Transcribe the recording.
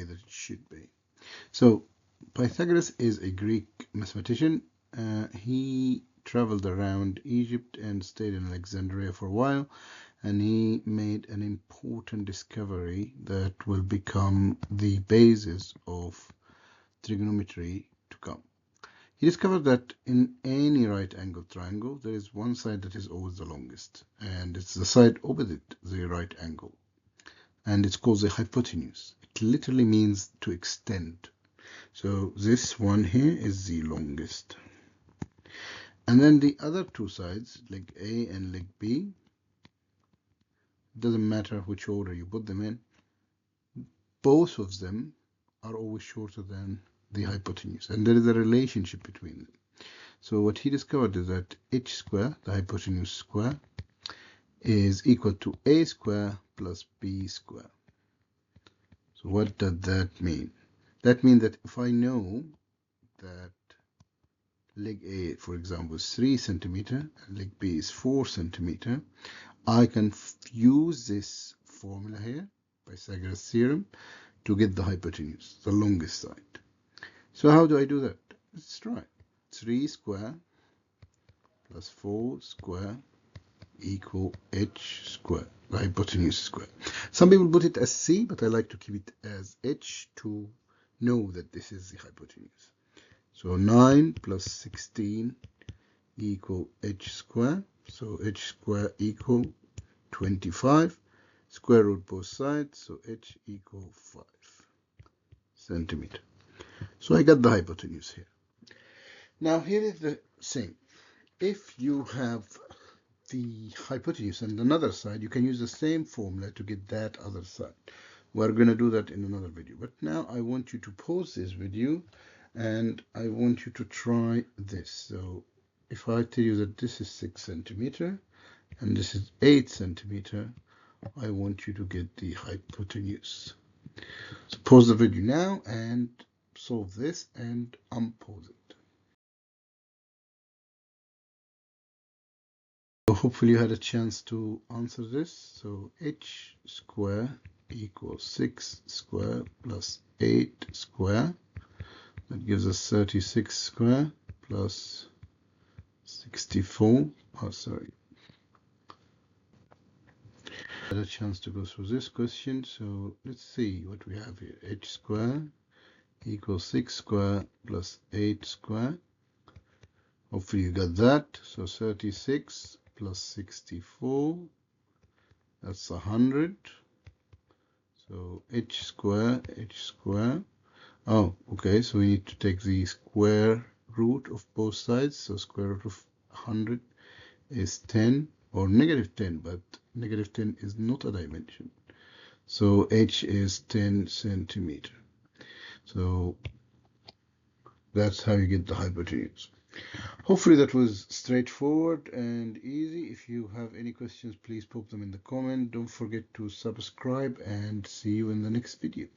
that it should be. So Pythagoras is a Greek mathematician. He traveled around Egypt and stayed in Alexandria for a while, and he made an important discovery that will become the basis of trigonometry to come. He discovered that in any right-angled triangle, there is one side that is always the longest, and it's the side opposite the right angle, and it's called the hypotenuse. It literally means to extend. So this one here is the longest. And then the other two sides, leg A and leg B, doesn't matter which order you put them in, both of them are always shorter than the hypotenuse, and there is a relationship between them. So what he discovered is that h square, the hypotenuse square, is equal to a square plus b square. So what does that mean? That means that if I know that leg A, for example, is 3 centimeter and leg B is 4 centimeter, I can use this formula here, Pythagoras theorem, to get the hypotenuse, the longest side. So how do I do that? Let's try. 3 square plus 4 square equal h square, the hypotenuse square. Some people put it as c, but I like to keep it as h to know that this is the hypotenuse. So 9 plus 16 equal h square. So h square equal 25. Square root both sides, so h equal 5 centimeter. So I got the hypotenuse here. Now here is the thing. If you have the hypotenuse and another side, you can use the same formula to get that other side. We're going to do that in another video. But now I want you to pause this video and I want you to try this. So if I tell you that this is 6 centimeter and this is 8 centimeter, I want you to get the hypotenuse. So pause the video now and solve this and unpause it. So hopefully you had a chance to answer this. So h square equals 6 square plus 8 square. That gives us 36 square plus 64. Oh, sorry. I had a chance to go through this question. So let's see what we have here. H square equals 6 square plus 8 square. Hopefully you got that. So 36 plus 64, that's 100. So h square. Oh, okay, so we need to take the square root of both sides. So square root of 100 is 10 or negative 10, but negative 10 is not a dimension. So h is 10 centimeter. So that's how you get the hypotenuse. Hopefully that was straightforward and easy. If you have any questions, please pop them in the comment. Don't forget to subscribe and see you in the next video.